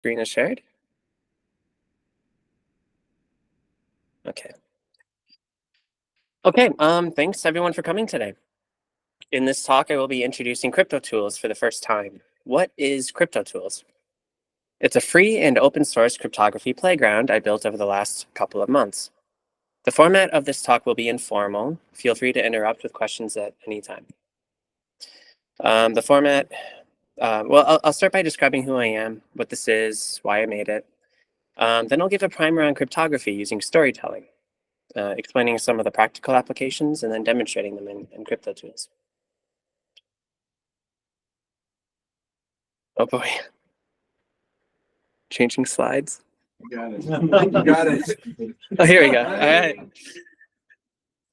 Screen is shared. Okay. Okay, thanks everyone for coming today. In this talk, I will be introducing CryptoTools for the first time. What is CryptoTools? It's a free and open source cryptography playground I built over the last couple of months. The format of this talk will be informal. Feel free to interrupt with questions at any time. The format, I'll start by describing who I am, what this is, why I made it. Then I'll give a primer on cryptography using storytelling, explaining some of the practical applications and then demonstrating them in CryptoTools. Oh boy. Changing slides. You got it. You got it. Oh, here we go. All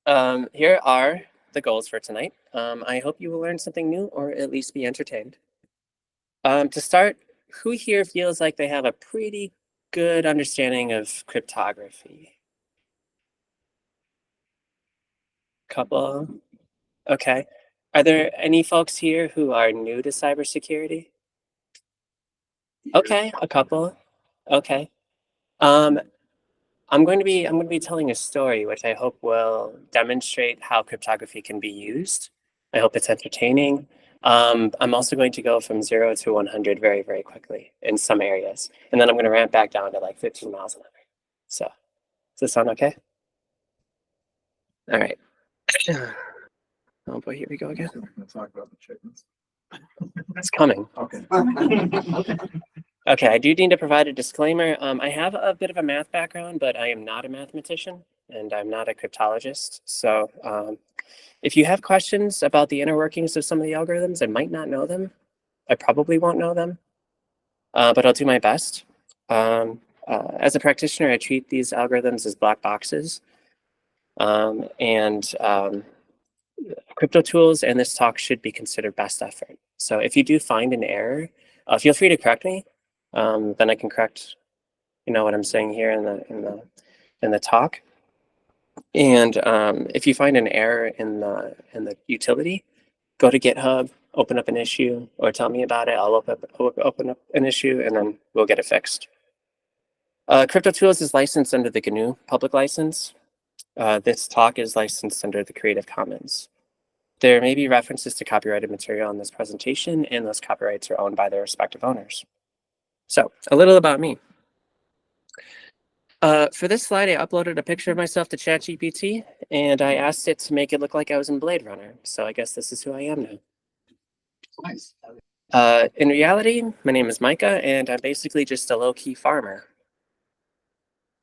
right. Here are the goals for tonight. I hope you will learn something new or at least be entertained. To start, who here feels like they have a pretty good understanding of cryptography? Couple. Okay. Are there any folks here who are new to cybersecurity? Okay, a couple. Okay. I'm going to be telling a story which I hope will demonstrate how cryptography can be used. I hope it's entertaining. I'm also going to go from 0 to 100 very, very quickly in some areas. And then I'm going to ramp back down to like 15 miles an hour. So, does this sound okay? All right. Oh boy, here we go again. We're going to talk about the chickens. It's coming. Okay. Okay, I do need to provide a disclaimer. I have a bit of a math background, but I am not a mathematician and I'm not a cryptologist. So if you have questions about the inner workings of some of the algorithms, I might not know them. I probably won't know them, but I'll do my best. As a practitioner, I treat these algorithms as black boxes. CryptoTools and this talk should be considered best effort. So if you do find an error, feel free to correct me. Then I can correct, what I'm saying here in the talk. And if you find an error in the utility, go to GitHub, open up an issue, or tell me about it. I'll open up an issue, and then we'll get it fixed. CryptoTools is licensed under the GNU public license. This talk is licensed under the Creative Commons. There may be references to copyrighted material in this presentation, and those copyrights are owned by their respective owners. So, a little about me. For this slide, I uploaded a picture of myself to ChatGPT, and I asked it to make it look like I was in Blade Runner. So I guess this is who I am now. Nice. In reality, my name is Micah, and I'm basically just a low-key farmer.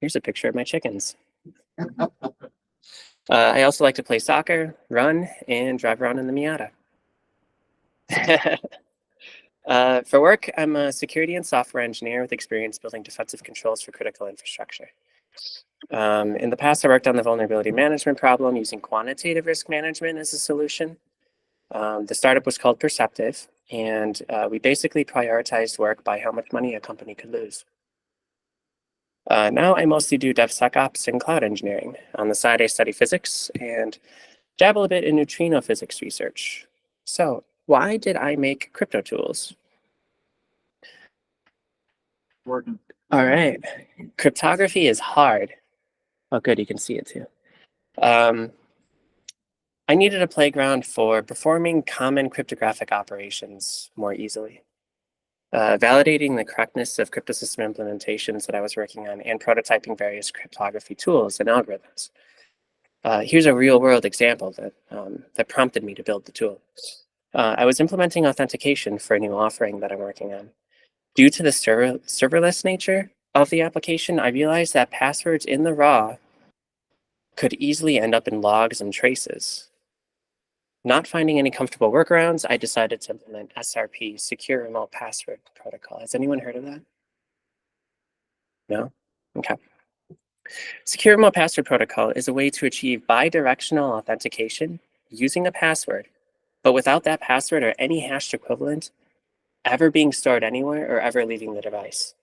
Here's a picture of my chickens. I also like to play soccer, run, and drive around in the Miata. For work, I'm a security and software engineer with experience building defensive controls for critical infrastructure. In the past, I worked on the vulnerability management problem using quantitative risk management as a solution. The startup was called Perceptive, and we basically prioritized work by how much money a company could lose. Now I mostly do DevSecOps and cloud engineering. On the side, I study physics and dabble a bit in neutrino physics research. So why did I make CryptoTools? Working. All right. Cryptography is hard. Oh, good. You can see it too. I needed a playground for performing common cryptographic operations more easily. Validating the correctness of cryptosystem implementations that I was working on and prototyping various cryptography tools and algorithms. Here's a real-world example that prompted me to build the tool. I was implementing authentication for a new offering that I'm working on. Due to the serverless nature of the application, I realized that passwords in the raw could easily end up in logs and traces. Not finding any comfortable workarounds, I decided to implement SRP, Secure Remote Password Protocol. Has anyone heard of that? No? Okay. Secure Remote Password Protocol is a way to achieve bidirectional authentication using a password, but without that password or any hashed equivalent ever being stored anywhere or ever leaving the device.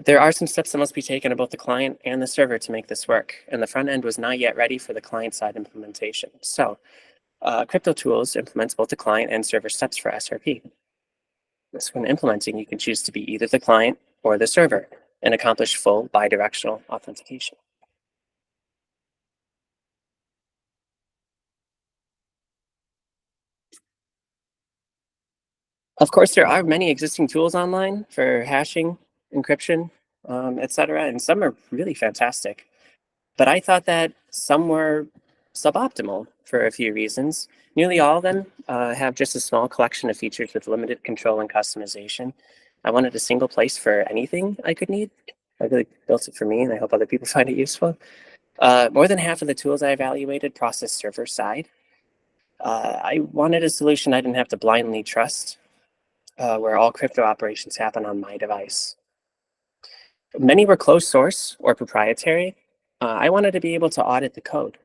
There are some steps that must be taken on both the client and the server to make this work, and the front end was not yet ready for the client-side implementation. So CryptoTools implements both the client and server steps for SRP. So when implementing, you can choose to be either the client or the server and accomplish full bidirectional authentication. Of course, there are many existing tools online for hashing, encryption, etc., and some are really fantastic. But I thought that some were suboptimal for a few reasons. Nearly all of them have just a small collection of features with limited control and customization. I wanted a single place for anything I could need. I really built it for me, and I hope other people find it useful. More than half of the tools I evaluated process server side. I wanted a solution I didn't have to blindly trust, where all crypto operations happen on my device. Many were closed source or proprietary. I wanted to be able to audit the code.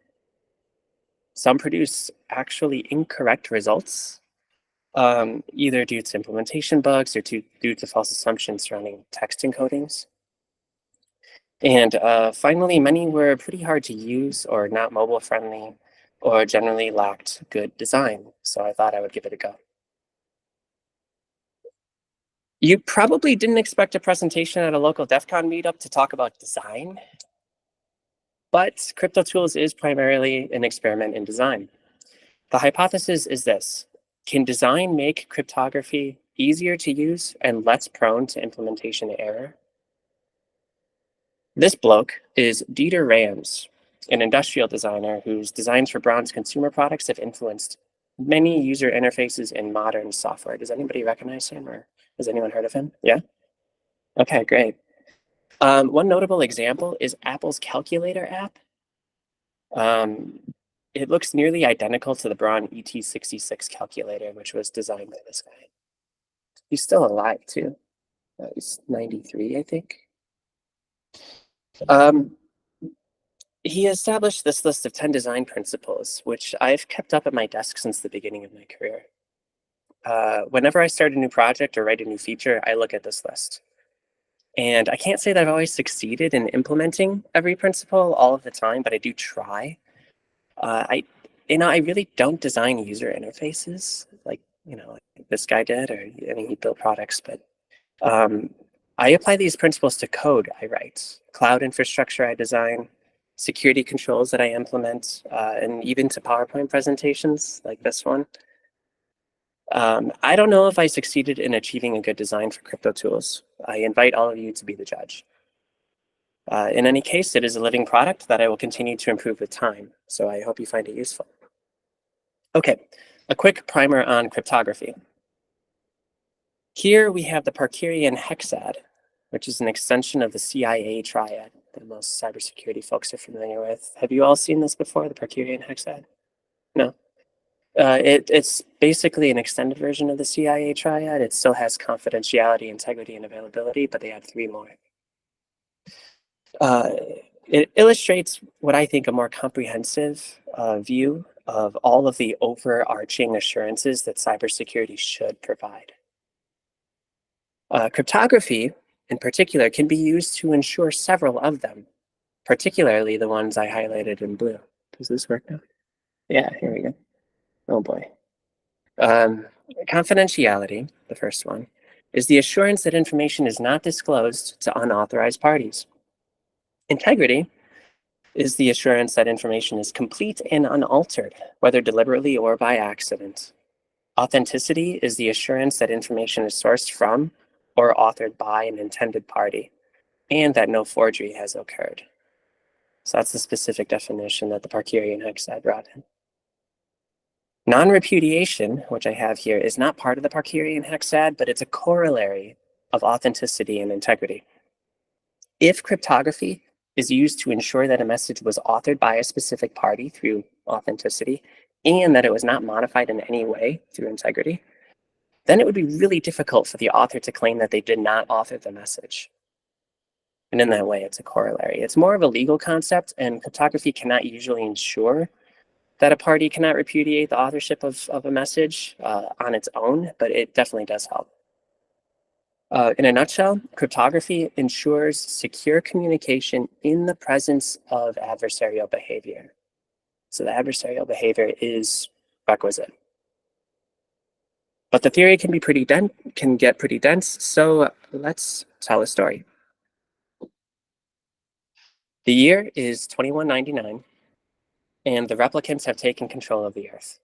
Some produce actually incorrect results, either due to implementation bugs or due to false assumptions surrounding text encodings. And finally, many were pretty hard to use or not mobile friendly or generally lacked good design. So I thought I would give it a go. You probably didn't expect a presentation at a local DEF CON meetup to talk about design, but CryptoTools is primarily an experiment in design. The hypothesis is this: can design make cryptography easier to use and less prone to implementation error? This bloke is Dieter Rams, an industrial designer whose designs for bronze consumer products have influenced many user interfaces in modern software. Does anybody recognize him, or has anyone heard of him? Yeah? Okay, great. One notable example is Apple's calculator app. It looks nearly identical to the Braun ET66 calculator, which was designed by this guy. He's still alive too. He's 93, I think. He established this list of 10 design principles, which I've kept up at my desk since the beginning of my career. Whenever I start a new project or write a new feature, I look at this list. And I can't say that I've always succeeded in implementing every principle all of the time, but I do try. I really don't design user interfaces like this guy did, or he built products, but I apply these principles to code I write, cloud infrastructure I design, security controls that I implement, and even to PowerPoint presentations like this one. I don't know if I succeeded in achieving a good design for CryptoTools. I invite all of you to be the judge. In any case, it is a living product that I will continue to improve with time, so I hope you find it useful. Okay, a quick primer on cryptography. Here we have the Parkerian hexad, which is an extension of the CIA triad that most cybersecurity folks are familiar with. Have you all seen this before, the Parkerian hexad? No? It's basically an extended version of the CIA triad. It still has confidentiality, integrity, and availability, but they have 3 more. It illustrates what I think a more comprehensive view of all of the overarching assurances that cybersecurity should provide. Cryptography, in particular, can be used to ensure several of them, particularly the ones I highlighted in blue. Does this work now? Yeah, here we go. Oh boy. Confidentiality, the first one, is the assurance that information is not disclosed to unauthorized parties. Integrity is the assurance that information is complete and unaltered, whether deliberately or by accident. Authenticity is the assurance that information is sourced from or authored by an intended party, and that no forgery has occurred. So that's the specific definition that the Parkerian hexad brought in. Non-repudiation, which I have here, is not part of the Parkerian hexad, but it's a corollary of authenticity and integrity. If cryptography is used to ensure that a message was authored by a specific party through authenticity, and that it was not modified in any way through integrity, then it would be really difficult for the author to claim that they did not author the message. And in that way, it's a corollary. It's more of a legal concept, and cryptography cannot usually ensure that a party cannot repudiate the authorship of a message on its own, but it definitely does help. In a nutshell, cryptography ensures secure communication in the presence of adversarial behavior. So the adversarial behavior is requisite. But the theory can get pretty dense, so let's tell a story. The year is 2199, and the replicants have taken control of the Earth.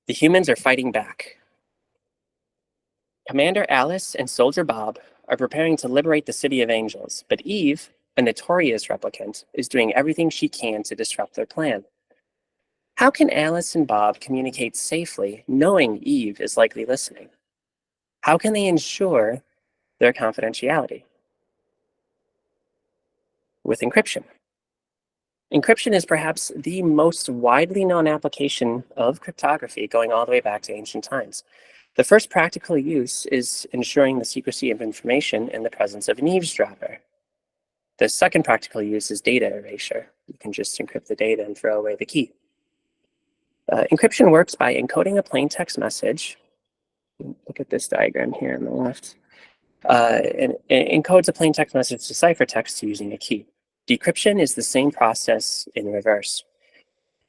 The humans are fighting back. Commander Alice and Soldier Bob are preparing to liberate the City of Angels, but Eve, a notorious replicant, is doing everything she can to disrupt their plan. How can Alice and Bob communicate safely knowing Eve is likely listening? How can they ensure their confidentiality? With encryption. Encryption is perhaps the most widely known application of cryptography going all the way back to ancient times. The first practical use is ensuring the secrecy of information in the presence of an eavesdropper. The second practical use is data erasure. You can just encrypt the data and throw away the key. Encryption works by encoding a plain text message. Look at this diagram here on the left. And it encodes a plain text message to ciphertext using a key. Decryption is the same process in reverse.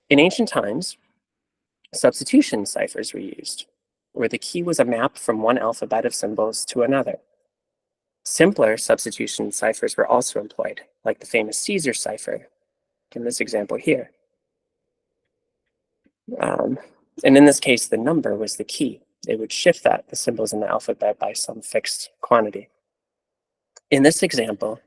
In ancient times, substitution ciphers were used, where the key was a map from one alphabet of symbols to another. Simpler substitution ciphers were also employed, like the famous Caesar cipher in this example here. And in this case, the number was the key. It would shift the symbols in the alphabet by some fixed quantity. In this example,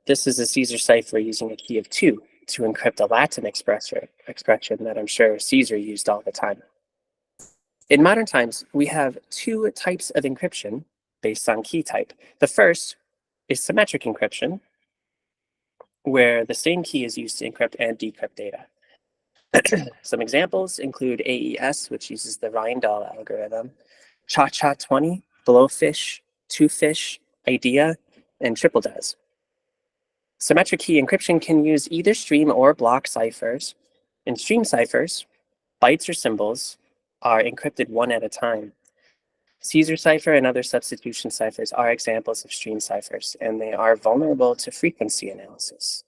this is a Caesar cipher using a key of 2 to encrypt a Latin expression that I'm sure Caesar used all the time. In modern times, we have 2 types of encryption based on key type. The first is symmetric encryption, where the same key is used to encrypt and decrypt data. Some examples include AES, which uses the Reindahl algorithm, Cha-Cha-20, Blowfish, Twofish, IDEA, and Triple Does. Symmetric key encryption can use either stream or block ciphers. In stream ciphers, bytes or symbols are encrypted one at a time. Caesar cipher and other substitution ciphers are examples of stream ciphers, and they are vulnerable to frequency analysis.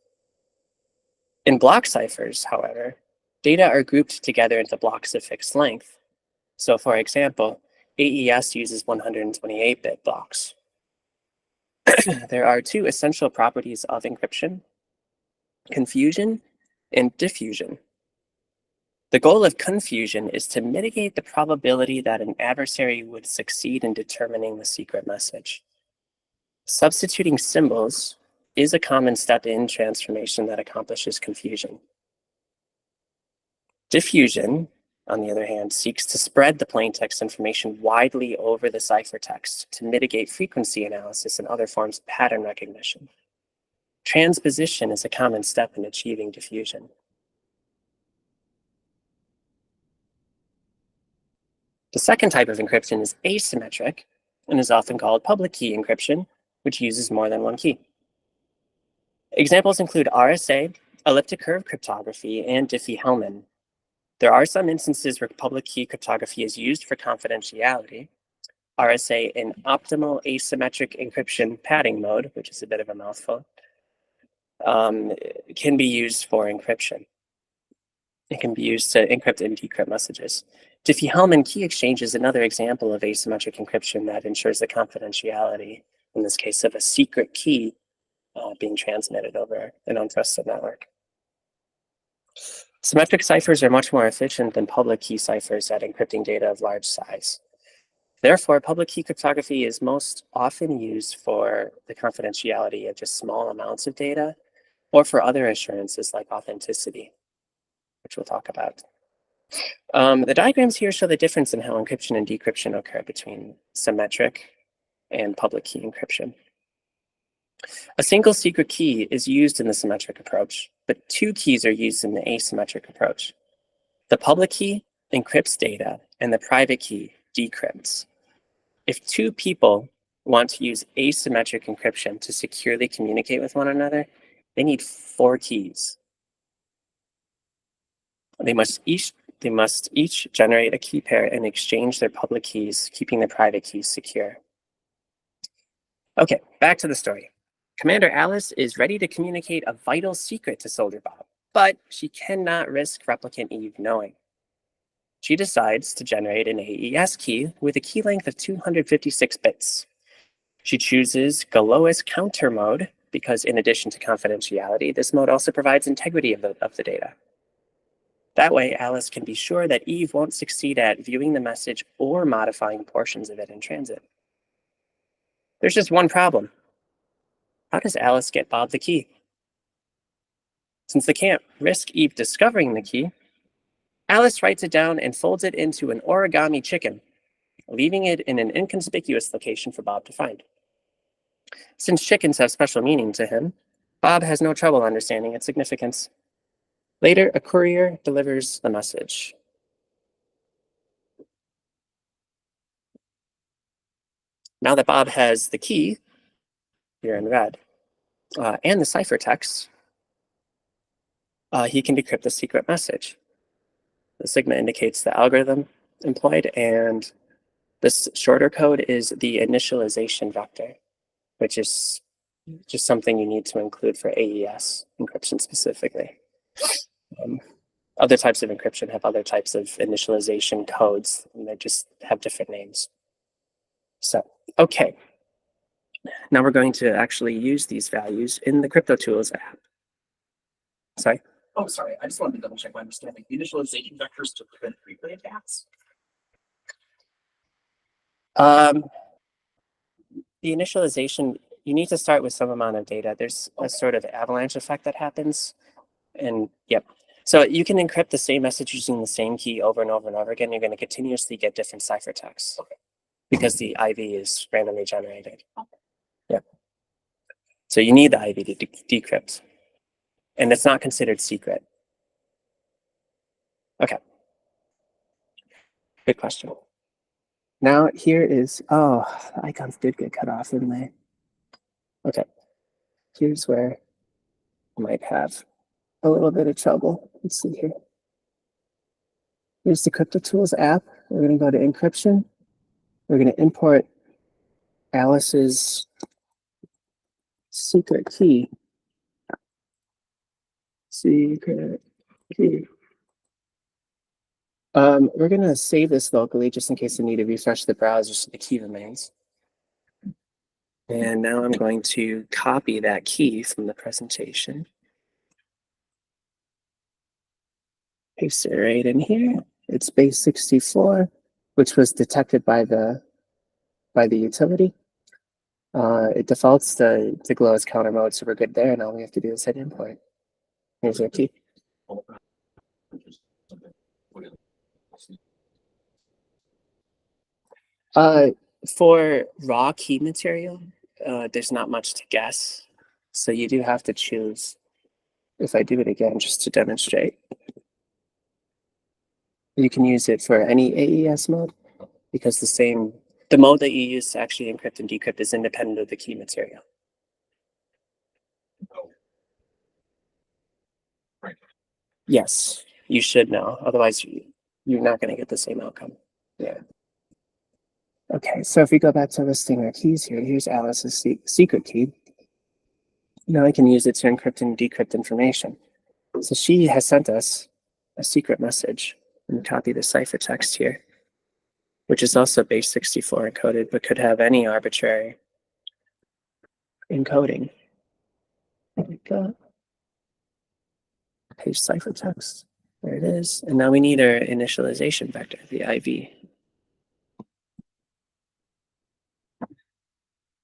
In block ciphers, however, data are grouped together into blocks of fixed length. So for example, AES uses 128-bit blocks. There are 2 essential properties of encryption: confusion and diffusion. The goal of confusion is to mitigate the probability that an adversary would succeed in determining the secret message. Substituting symbols is a common step in transformation that accomplishes confusion. Diffusion, on the other hand, seeks to spread the plaintext information widely over the ciphertext to mitigate frequency analysis and other forms of pattern recognition. Transposition is a common step in achieving diffusion. The second type of encryption is asymmetric and is often called public key encryption, which uses more than one key. Examples include RSA, elliptic curve cryptography, and Diffie-Hellman. There are some instances where public key cryptography is used for confidentiality. RSA in optimal asymmetric encryption padding mode, which is a bit of a mouthful, can be used for encryption. It can be used to encrypt and decrypt messages. Diffie-Hellman key exchange is another example of asymmetric encryption that ensures the confidentiality, in this case, of a secret key being transmitted over an untrusted network. Symmetric ciphers are much more efficient than public key ciphers at encrypting data of large size. Therefore, public key cryptography is most often used for the confidentiality of just small amounts of data, or for other assurances like authenticity, which we'll talk about. The diagrams here show the difference in how encryption and decryption occur between symmetric and public key encryption. A single secret key is used in the symmetric approach, but 2 keys are used in the asymmetric approach. The public key encrypts data, and the private key decrypts. If 2 people want to use asymmetric encryption to securely communicate with one another, they need 4 keys. They must each generate a key pair and exchange their public keys, keeping the private keys secure. Okay, back to the story. Commander Alice is ready to communicate a vital secret to Soldier Bob, but she cannot risk replicant Eve knowing. she decides to generate an AES key with a key length of 256 bits. She chooses Galois counter mode because in addition to confidentiality, this mode also provides integrity of the data. That way, Alice can be sure that Eve won't succeed at viewing the message or modifying portions of it in transit. There's just one problem. How does Alice get Bob the key? Since they can't risk Eve discovering the key, Alice writes it down and folds it into an origami chicken, leaving it in an inconspicuous location for Bob to find. Since chickens have special meaning to him, Bob has no trouble understanding its significance. Later, a courier delivers the message. Now that Bob has the key, here in red, and the ciphertext, he can decrypt the secret message. The sigma indicates the algorithm employed, and this shorter code is the initialization vector, which is just something you need to include for AES encryption specifically. Other types of encryption have other types of initialization codes, and they just have different names. So, okay. Now we're going to actually use these values in the CryptoTools app. Sorry? Oh, sorry. I just wanted to double check my understanding. The initialization vectors to prevent replay attacks? The initialization, you need to start with some amount of data. There's a sort of avalanche effect that happens. And yep. So you can encrypt the same message using the same key over and over and over again. You're going to continuously get different ciphertexts because the IV is randomly generated. Yep. So you need the IV to decrypt. And it's not considered secret. Okay. Good question. Now here is, oh, the icons did get cut off, didn't they? Okay. Here's where I might have a little bit of trouble. Let's see here. Here's the CryptoTools app. We're going to go to encryption. We're going to import Alice's secret key. Secret key. We're going to save this locally just in case I need to refresh the browser so the key remains. And now I'm going to copy that key from the presentation. Paste it right in here. It's base 64, which was detected by the utility. It defaults to Galois counter mode, so we're good there. And all we have to do is hit import. Here's our key. For raw key material, there's not much to guess. So you do have to choose. If I do it again, just to demonstrate, you can use it for any AES mode because the mode that you use to actually encrypt and decrypt is independent of the key material. Right. Yes, you should know. Otherwise, you're not going to get the same outcome. Yeah. Okay, so if we go back to listing our keys here, here's Alice's secret key. Now I can use it to encrypt and decrypt information. So she has sent us a secret message. And copy the ciphertext here, which is also base 64 encoded, but could have any arbitrary encoding. There we go. Paste ciphertext. There it is. And now we need our initialization vector, the IV.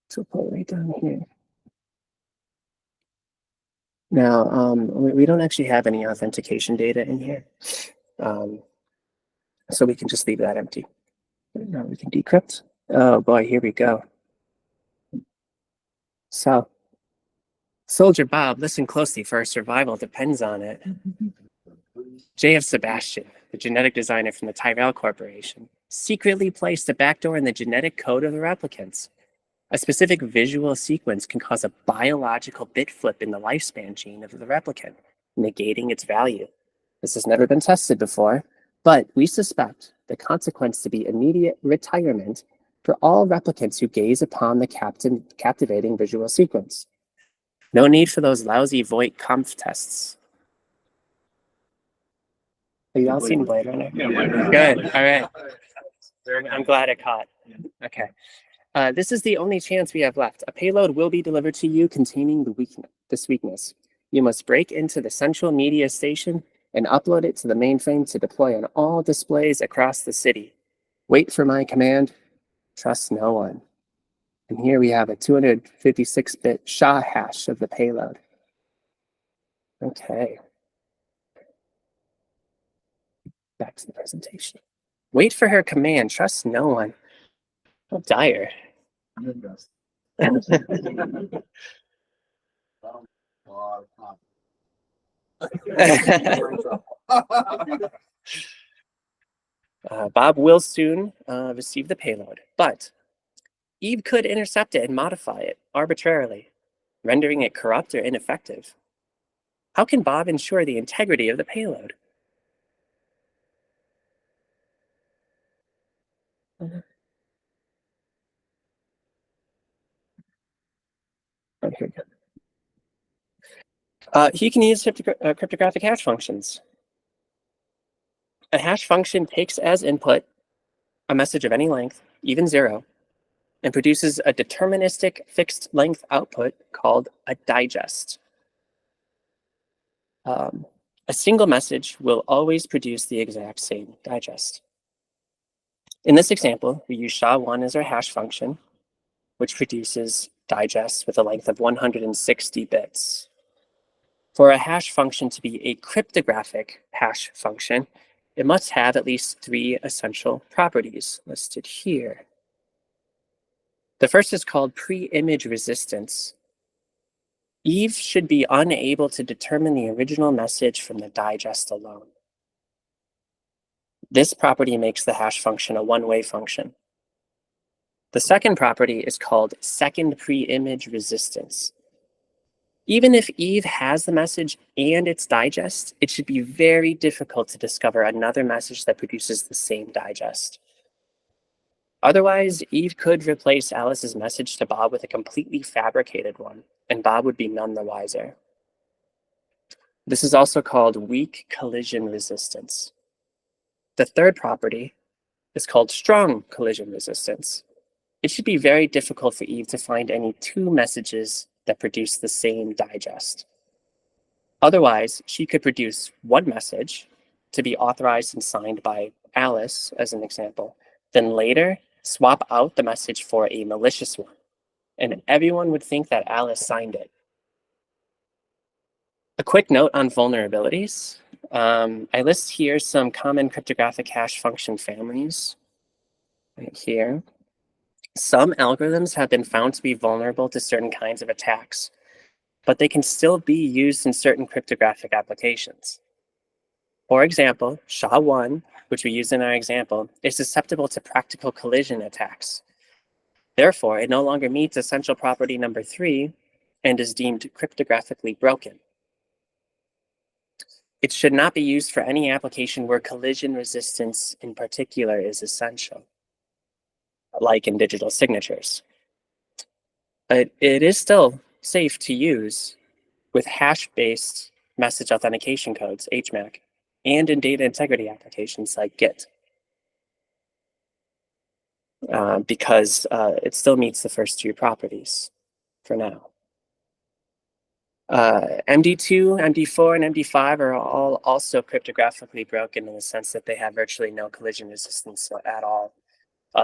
So pull it right down here. Now, we don't actually have any authentication data in here. So we can just leave that empty. Now we can decrypt. Oh boy, here we go. So, Soldier Bob, listen closely, for our survival depends on it. J.F. Sebastian, the genetic designer from the Tyrell Corporation, secretly placed a backdoor in the genetic code of the replicants. A specific visual sequence can cause a biological bit flip in the lifespan gene of the replicant, negating its value. This has never been tested before, but we suspect the consequence to be immediate retirement for all replicants who gaze upon the captivating visual sequence. No need for those lousy Voight-Kampf tests. Have you all seen Blade Runner? Yeah, Blade Runner. Good. All right. I'm glad it caught. Okay. This is the only chance we have left. A payload will be delivered to you containing this weakness. You must break into the central media station and upload it to the mainframe to deploy on all displays across the city. Wait for my command. Trust no one. And here we have a 256-bit SHA hash of the payload. Okay. Back to the presentation. Wait for her command. Trust no one. How dire. Bob will soon receive the payload, but Eve could intercept it and modify it arbitrarily, rendering it corrupt or ineffective. How can Bob ensure the integrity of the payload? Oh, here we go. He can use cryptographic hash functions. A hash function takes as input a message of any length, even 0, and produces a deterministic fixed length output called a digest. A single message will always produce the exact same digest. In this example, we use SHA-1 as our hash function, which produces digests with a length of 160 bits. For a hash function to be a cryptographic hash function, it must have at least 3 essential properties listed here. The first is called pre-image resistance. Eve should be unable to determine the original message from the digest alone. This property makes the hash function a one-way function. The second property is called second pre-image resistance. Even if Eve has the message and its digest, it should be very difficult to discover another message that produces the same digest. Otherwise, Eve could replace Alice's message to Bob with a completely fabricated one, and Bob would be none the wiser. This is also called weak collision resistance. The third property is called strong collision resistance. It should be very difficult for Eve to find any 2 messages that produce the same digest. Otherwise, she could produce one message to be authorized and signed by Alice, as an example, then later swap out the message for a malicious one, and everyone would think that Alice signed it. A quick note on vulnerabilities. I list here some common cryptographic hash function families right here. Some algorithms have been found to be vulnerable to certain kinds of attacks, but they can still be used in certain cryptographic applications. For example, SHA-1, which we use in our example, is susceptible to practical collision attacks. Therefore, it no longer meets essential property number 3 and is deemed cryptographically broken. It should not be used for any application where collision resistance in particular is essential, like in digital signatures. But it is still safe to use with hash-based message authentication codes, HMAC, and in data integrity applications like Git, because it still meets the first 2 properties for now. MD2, MD4, and MD5 are all also cryptographically broken in the sense that they have virtually no collision resistance at all.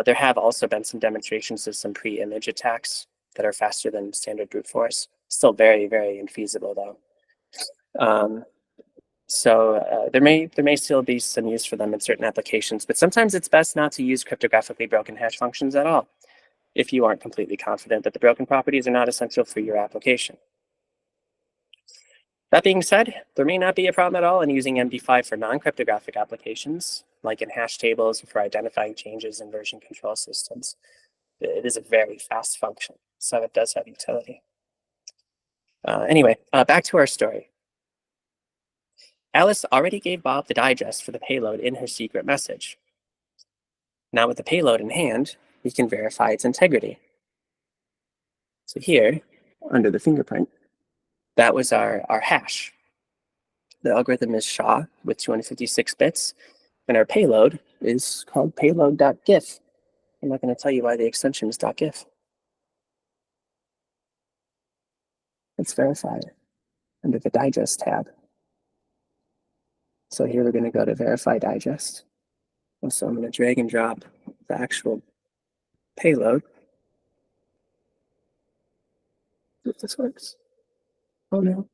There have also been some demonstrations of some pre-image attacks that are faster than standard brute force. Still very, very infeasible though. So there may still be some use for them in certain applications, but sometimes it's best not to use cryptographically broken hash functions at all if you aren't completely confident that the broken properties are not essential for your application. That being said, there may not be a problem at all in using MD5 for non-cryptographic applications, like in hash tables or for identifying changes in version control systems. It is a very fast function, so it does have utility. Anyway, back to our story. Alice already gave Bob the digest for the payload in her secret message. Now with the payload in hand, we can verify its integrity. So here, under the fingerprint, that was our hash. The algorithm is SHA with 256 bits, and our payload is called payload.gif. I'm not going to tell you why the extension is .gif. It's verified under the digest tab. So here we're going to go to verify digest. And so I'm going to drag and drop the actual payload. See if this works. Oh no.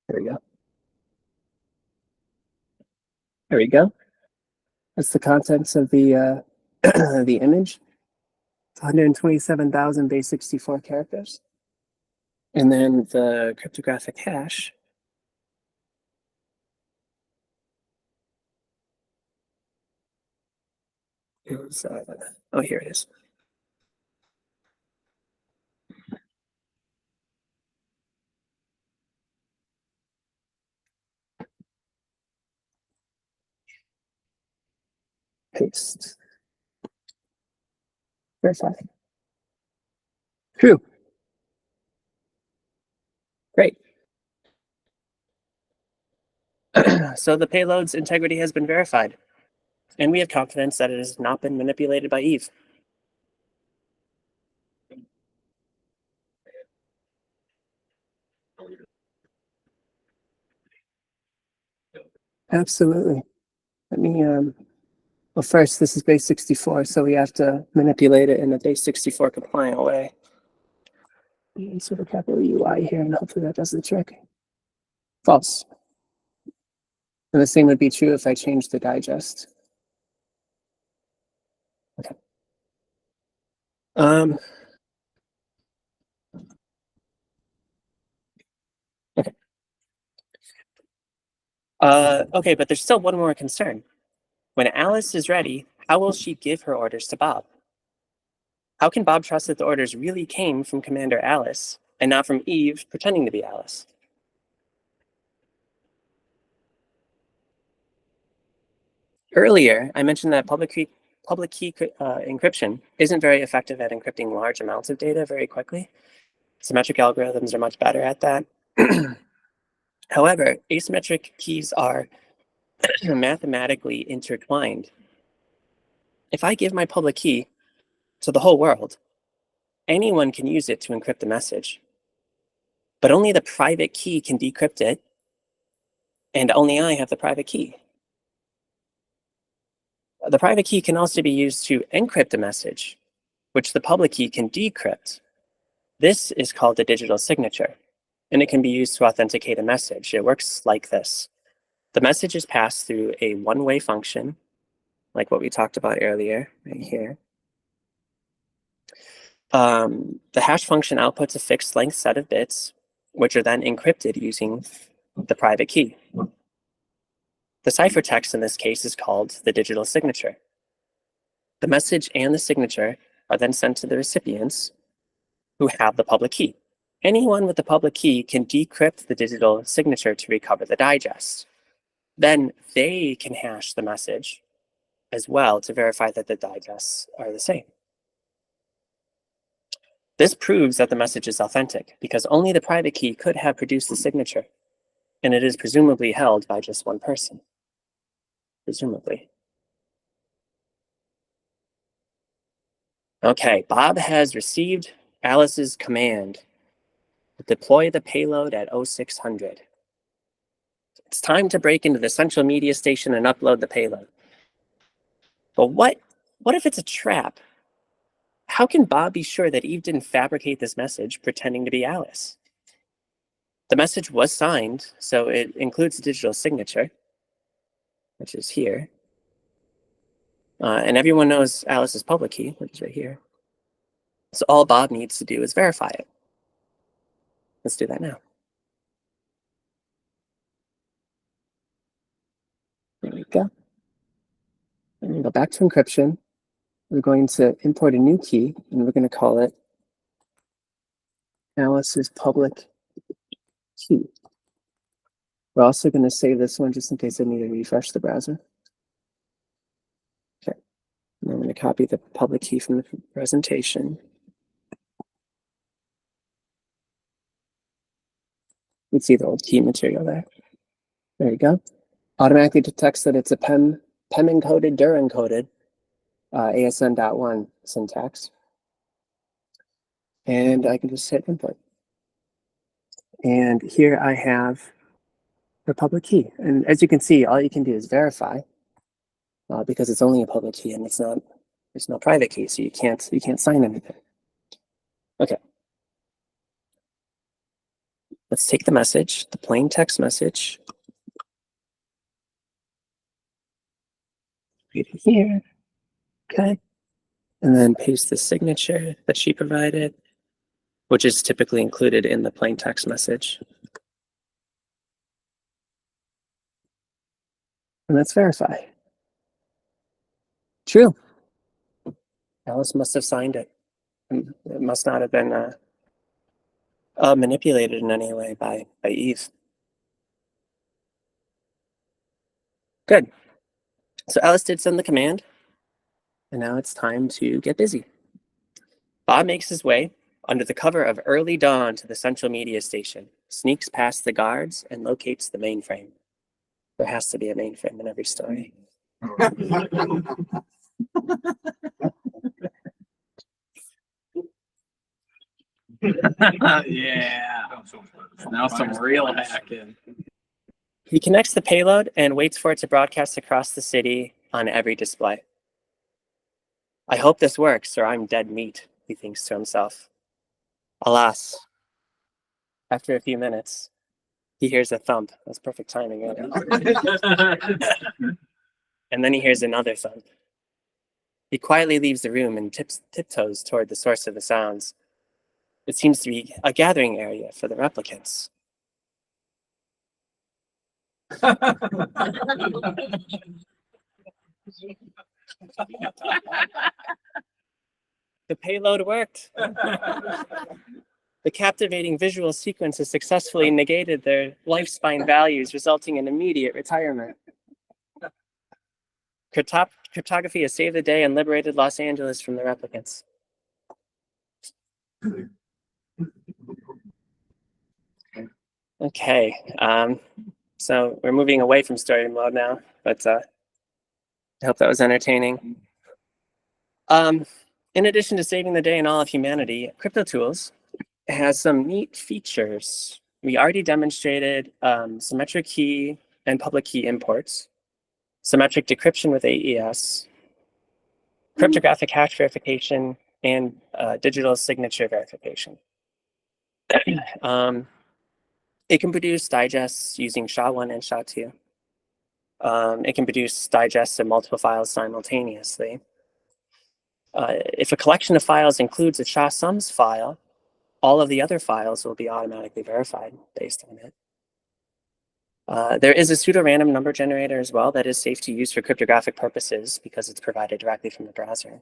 There we go. There we go. That's the contents of the the image. 127,000 base 64 characters. And then the cryptographic hash is, oh, here it is. Paste. Verify. True. Great. So the payload's integrity has been verified, and we have confidence that it has not been manipulated by Eve. Absolutely. Let me, well, first, this is base 64, so we have to manipulate it in a base 64 compliant way. Insert a capital UI here, and hopefully that does the trick. False. And the same would be true if I changed the digest. Okay. Okay. Okay, but there's still one more concern. When Alice is ready, how will she give her orders to Bob? How can Bob trust that the orders really came from Commander Alice and not from Eve pretending to be Alice? Earlier, I mentioned that public key encryption isn't very effective at encrypting large amounts of data very quickly. Symmetric algorithms are much better at that. However, asymmetric keys are mathematically intertwined. If I give my public key to the whole world, anyone can use it to encrypt a message. But only the private key can decrypt it, and only I have the private key. The private key can also be used to encrypt a message, which the public key can decrypt. This is called a digital signature, and it can be used to authenticate a message. It works like this. The message is passed through a one-way function, like what we talked about earlier, right here. The hash function outputs a fixed length set of bits, which are then encrypted using the private key. The ciphertext in this case is called the digital signature. The message and the signature are then sent to the recipients who have the public key. Anyone with the public key can decrypt the digital signature to recover the digest. Then they can hash the message as well to verify that the digests are the same. This proves that the message is authentic because only the private key could have produced the signature, and it is presumably held by just one person. Presumably. Okay, Bob has received Alice's command to deploy the payload at 0600. It's time to break into the central media station and upload the payload. But what if it's a trap? How can Bob be sure that Eve didn't fabricate this message pretending to be Alice? The message was signed, so it includes a digital signature, which is here. And everyone knows Alice's public key, which is right here. So all Bob needs to do is verify it. Let's do that now. There we go. And we go back to encryption. We're going to import a new key, and we're going to call it Alice's public key. We're also going to save this one just in case I need to refresh the browser. Okay. I'm going to copy the public key from the presentation. You can see the old key material there. There you go. Automatically detects that it's a PEM encoded, DIR encoded ASN.1 syntax. And I can just hit input. And here I have the public key. And as you can see, all you can do is verify because it's only a public key and there's no private key, so you can't sign anything. Okay. Let's take the message, the plain text message. Read it here. Okay. And then paste the signature that she provided, which is typically included in the plain text message. And let's verify. True. Alice must have signed it. It must not have been manipulated in any way by Eve. Good. So Alice did send the command, and now it's time to get busy. Bob makes his way under the cover of early dawn to the central media station, sneaks past the guards, and locates the mainframe. There has to be a mainframe in every story. Yeah. Now some real hacking. He connects the payload and waits for it to broadcast across the city on every display. I hope this works, or I'm dead meat, he thinks to himself. Alas, after a few minutes, he hears a thump. That's perfect timing, right? And then he hears another thump. He quietly leaves the room and tiptoes toward the source of the sounds. It seems to be a gathering area for the replicants. The payload worked. The captivating visual sequence has successfully negated their lifespan values, resulting in immediate retirement. Cryptography has saved the day and liberated Los Angeles from the replicants. Okay, so we're moving away from story mode now, but I hope that was entertaining. In addition to saving the day and all of humanity, CryptoTools has some neat features. We already demonstrated symmetric key and public key imports, symmetric decryption with AES, cryptographic hash verification, and digital signature verification. It can produce digests using SHA-1 and SHA-2. It can produce digests of multiple files simultaneously. If a collection of files includes a SHASUMs file, all of the other files will be automatically verified based on it. There is a pseudo-random number generator as well that is safe to use for cryptographic purposes because it's provided directly from the browser.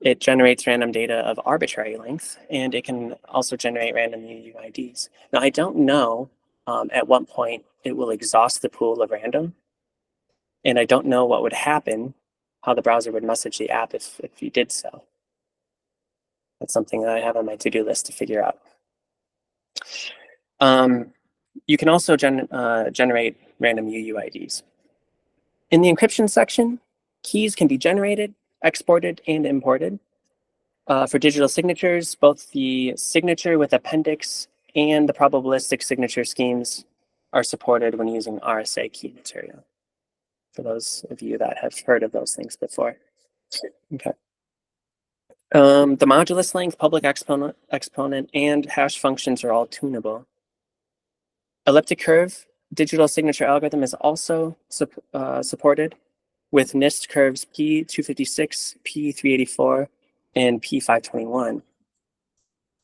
It generates random data of arbitrary length, and it can also generate random UUIDs. Now, I don't know at what point it will exhaust the pool of random, and I don't know what would happen, how the browser would message the app if you did so. That's something that I have on my to-do list to figure out. You can also generate random UUIDs. In the encryption section, keys can be generated, exported, and imported. For digital signatures, both the signature with appendix and the probabilistic signature schemes are supported when using RSA key material, for those of you that have heard of those things before. Okay. The modulus length, public exponent, and hash functions are all tunable. Elliptic curve digital signature algorithm is also supported with NIST curves P256, P384, and P521.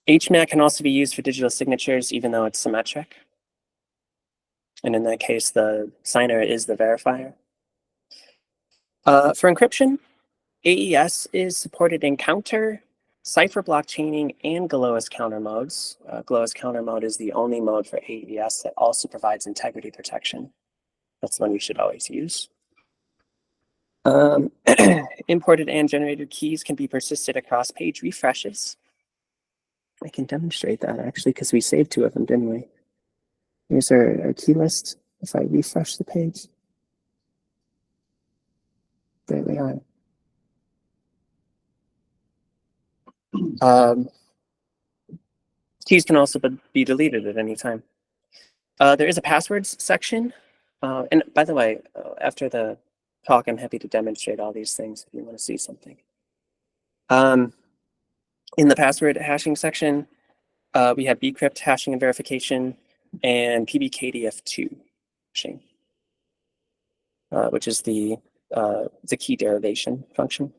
HMAC can also be used for digital signatures, even though it's symmetric. And in that case, the signer is the verifier. For encryption, AES is supported in counter, cipher block chaining, and GLOAS counter modes. GLOAS counter mode is the only mode for AES that also provides integrity protection. That's the one you should always use. Imported and generated keys can be persisted across page refreshes. I can demonstrate that actually because we saved 2 of them, didn't we? Here's our key list. If I refresh the page, there they are. Keys can also be deleted at any time. There is a passwords section. And by the way, after the talk, I'm happy to demonstrate all these things if you want to see something. In the password hashing section, we have decrypt hashing and verification and PBKDF2 hashing, which is the key derivation function.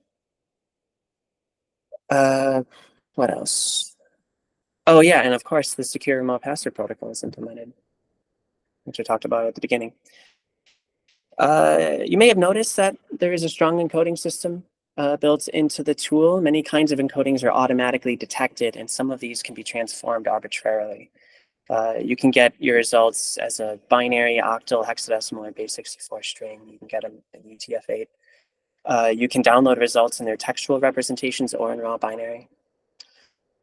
What else? Oh yeah, and of course the secure remote password protocol is implemented, which I talked about at the beginning. You may have noticed that there is a strong encoding system built into the tool. Many kinds of encodings are automatically detected, and some of these can be transformed arbitrarily. You can get your results as a binary, octal, hexadecimal, or base 64 string. You can get them in UTF-8. You can download results in their textual representations or in raw binary.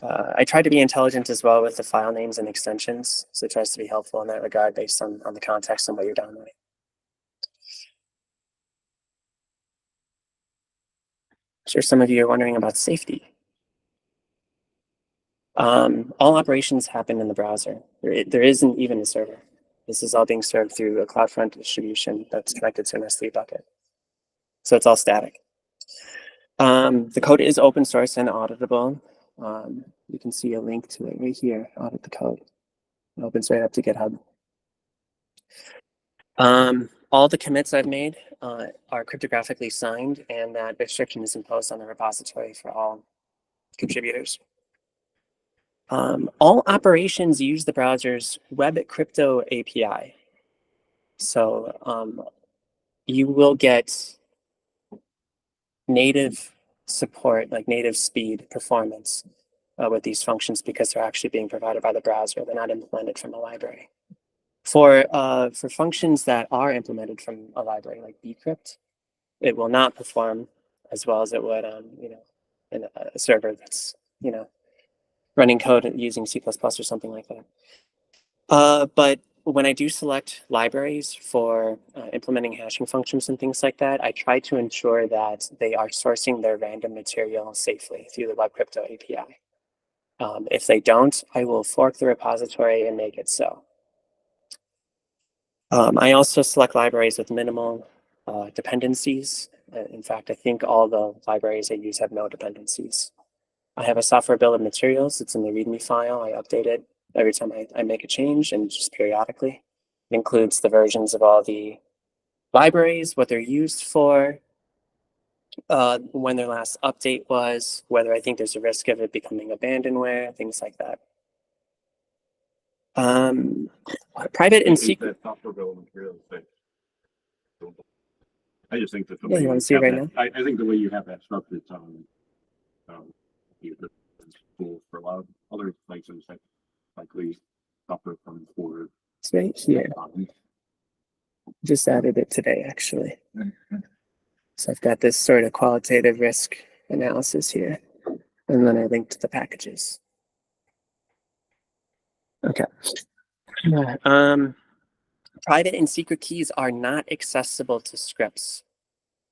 I try to be intelligent as well with the file names and extensions, so it tries to be helpful in that regard based on the context and what you're downloading. I'm sure some of you are wondering about safety. All operations happen in the browser. There isn't even a server. This is all being served through a CloudFront distribution that's connected to an S3 bucket. So it's all static. The code is open source and auditable. You can see a link to it right here, audit the code. It opens right up to GitHub. All the commits I've made are cryptographically signed, and that restriction is imposed on the repository for all contributors. All operations use the browser's Web Crypto API. So you will get native support, like native speed performance with these functions because they're actually being provided by the browser. They're not implemented from a library. For functions that are implemented from a library like decrypt, it will not perform as well as it would on in a server that's running code using C++ or something like that. But when I do select libraries for implementing hashing functions and things like that, I try to ensure that they are sourcing their random material safely through the Web Crypto API. If they don't, I will fork the repository and make it so. I also select libraries with minimal dependencies. In fact, I think all the libraries I use have no dependencies. I have a software bill of materials. It's in the README file. I update it every time I make a change and just periodically. It includes the versions of all the libraries, what they're used for, when their last update was, whether I think there's a risk of it becoming abandonware, things like that. Private and secret. I just think that the Yeah, you want to see it right now? I think the way you have that structured cool for a lot of other places that likely suffer from poor. It's right here. Just added it today, actually. So I've got this sort of qualitative risk analysis here, and then I linked to the packages. Okay. Private and secret keys are not accessible to scripts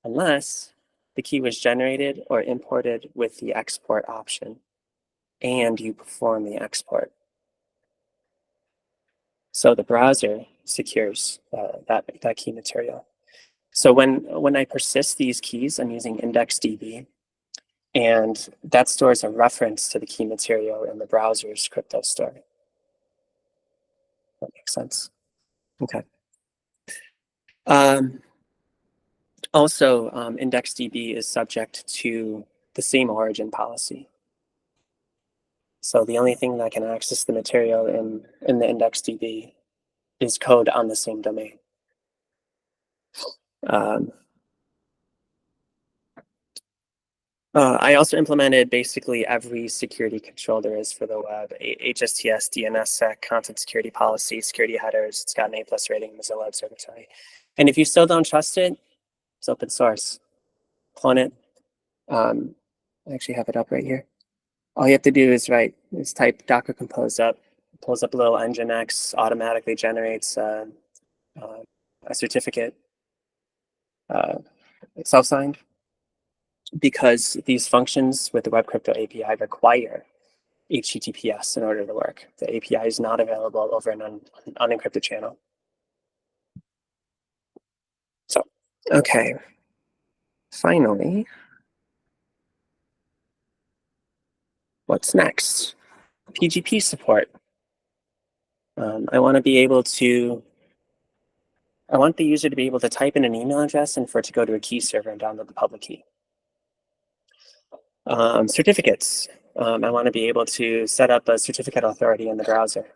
unless the key was generated or imported with the export option and you perform the export. So the browser secures that key material. So when I persist these keys, I'm using IndexedDB, and that stores a reference to the key material in the browser's crypto store. That makes sense. Okay. Also, IndexedDB is subject to the same origin policy. So the only thing that can access the material in the IndexedDB is code on the same domain. I also implemented basically every security control there is for the web: HSTS, DNSSEC, content security policy, security headers. It's got an A+ rating, Mozilla Observatory. And if you still don't trust it, it's open source. clone it. I actually have it up right here. All you have to do is type Docker compose up, pulls up a little nginx, automatically generates a certificate, self-signed, because these functions with the Web Crypto API require HTTPS in order to work. The API is not available over an unencrypted channel. So, okay. Finally, what's next? PGP support. I want the user to be able to type in an email address and for it to go to a key server and download the public key. Certificates. I want to be able to set up a certificate authority in the browser.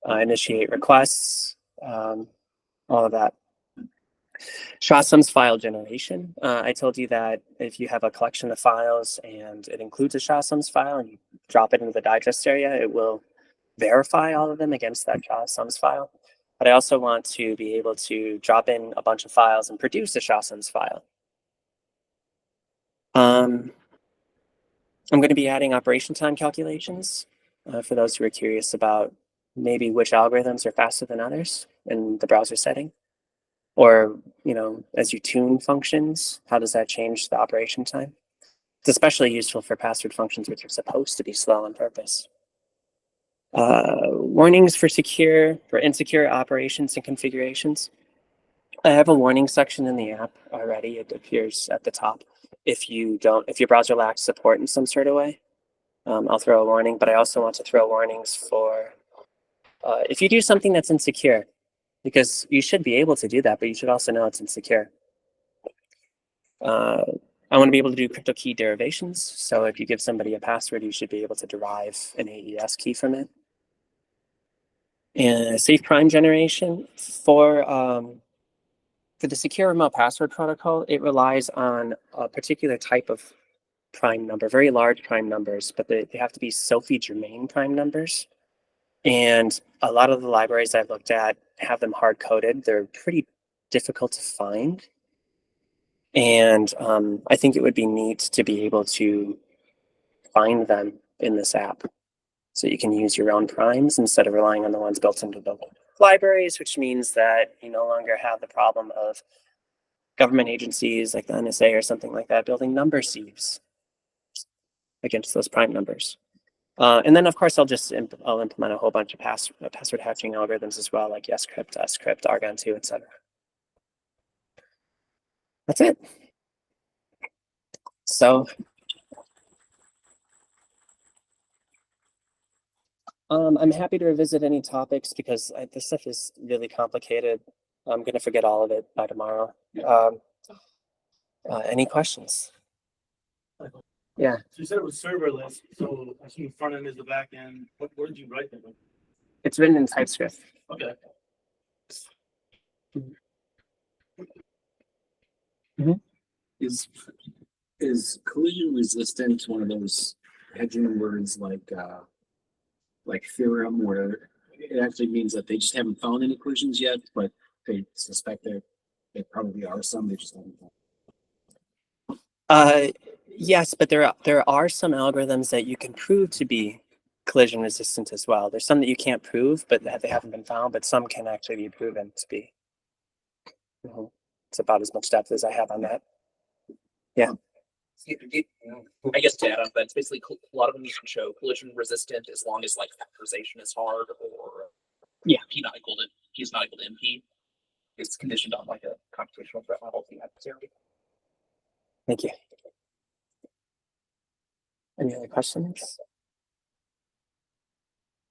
Initiate requests, all of that. SHASUM's file generation. I told you that if you have a collection of files and it includes a SHASUM's file and you drop it into the digest area, it will verify all of them against that SHASUM's file. But I also want to be able to drop in a bunch of files and produce a SHASUM's file. I'm going to be adding operation time calculations for those who are curious about maybe which algorithms are faster than others in the browser setting. Or, as you tune functions, how does that change the operation time? It's especially useful for password functions, which are supposed to be slow on purpose. Warnings for insecure operations and configurations. I have a warning section in the app already. It appears at the top. If your browser lacks support in some sort of way, I'll throw a warning, but I also want to throw warnings for if you do something that's insecure, because you should be able to do that, but you should also know it's insecure. I want to be able to do crypto key derivations. So if you give somebody a password, you should be able to derive an AES key from it. And safe prime generation for the secure remote password protocol, it relies on a particular type of prime number, very large prime numbers, but they have to be SOFI germane prime numbers. And a lot of the libraries I've looked at have them hard coded. They're pretty difficult to find. And I think it would be neat to be able to find them in this app. So you can use your own primes instead of relying on the ones built into the libraries, which means that you no longer have the problem of government agencies like the NSA or something like that building number sieves against those prime numbers. And then, of course, I'll implement a whole bunch of password hatching algorithms as well, like YesCrypt, SCrypt, Argon2, etc. That's it. So I'm happy to revisit any topics because this stuff is really complicated. I'm going to forget all of it by tomorrow. Any questions? Yeah. So you said it was serverless, so I assume front end is the back end. Where did you write that? It's written in TypeScript. Okay. Is collision resistant one of those hedging words like theorem, where it actually means that they just haven't found any collisions yet, but they suspect there probably are some, they just haven't found? Yes, but there are some algorithms that you can prove to be collision resistant as well. There's some that you can't prove, but that they haven't been found, but some can actually be proven to be. It's about as much depth as I have on that. Yeah. I guess to add on that, it's basically a lot of them you can show collision resistant as long as like factorization is hard, or P not equal to MP. It's conditioned on like a computational threat level thing adversary. Thank you. Any other questions?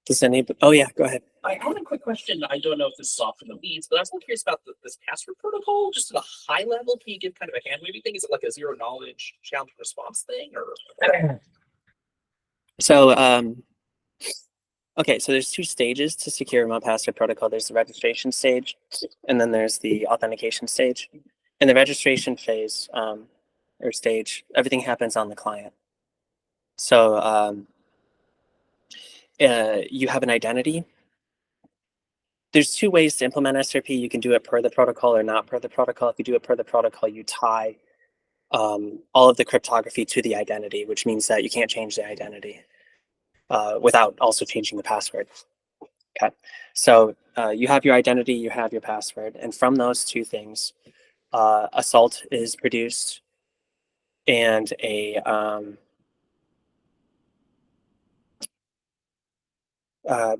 Does anybody? Oh yeah, go ahead. I have a quick question. I don't know if this is off in the weeds, but I was a little curious about this password protocol. Just at a high level, can you give kind of a hand wavy thing? Is it like a zero knowledge challenge response thing, or? So okay, so there's two stages to secure remote password protocol. There's the registration stage, and then there's the authentication stage. In the registration phase or stage, everything happens on the client. So you have an identity. There's two ways to implement SRP. You can do it per the protocol or not per the protocol. If you do it per the protocol, you tie all of the cryptography to the identity, which means that you can't change the identity without also changing the password. Okay, so you have your identity, you have your password, and from those two things, a salt is produced and a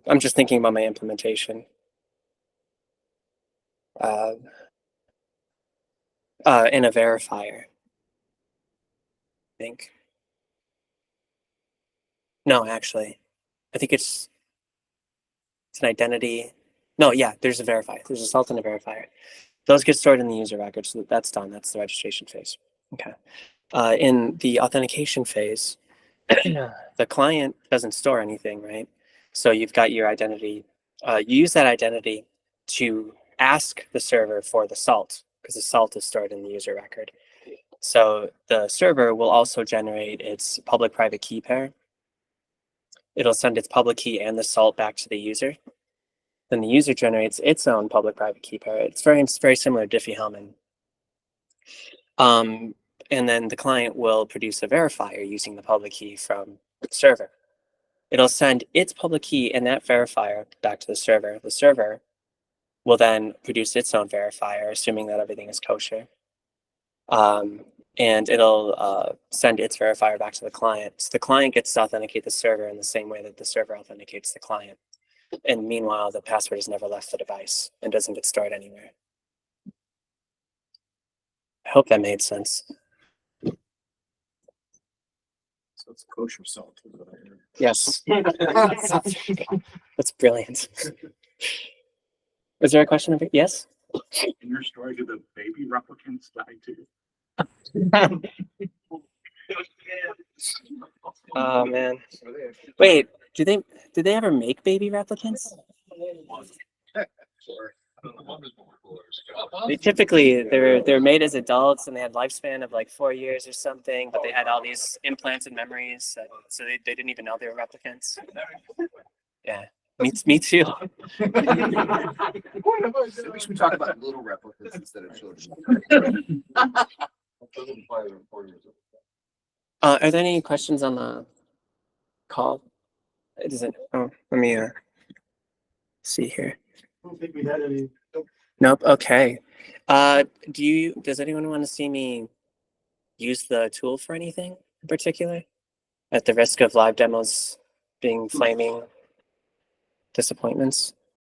I'm just thinking about my implementation. And a verifier, I think. No, actually, I think it's an identity. No, yeah, there's a verifier. There's a salt and a verifier. Those get stored in the user record, so that's done. That's the registration phase. Okay. In the authentication phase, the client doesn't store anything, right? So you've got your identity. You use that identity to ask the server for the salt, because the salt is stored in the user record. So the server will also generate its public-private key pair. It'll send its public key and the salt back to the user. Then the user generates its own public-private key pair. It's very similar to Diffie-Hellman. And then the client will produce a verifier using the public key from the server. It'll send its public key and that verifier back to the server. The server will then produce its own verifier, assuming that everything is kosher. And it'll send its verifier back to the client. So the client gets to authenticate the server in the same way that the server authenticates the client. And meanwhile, the password has never left the device and doesn't get stored anywhere. I hope that made sense. So it's kosher salt. Is what I heard. Yes. That's brilliant. Was there a question? Yes? In your story, do the baby replicants die too? Oh man. Wait, did they ever make baby replicants? They typically they're made as adults and they had lifespan of like 4 years or something, but they had all these implanted memories, so they didn't even know they were replicants. Yeah, me too. We should talk about little replicas instead of children. Are there any questions on the call? It doesn't. Oh, let me see here. I don't think we had any. Nope. Okay. Does anyone want to see me use the tool for anything in particular? At the risk of live demos being flaming disappointments.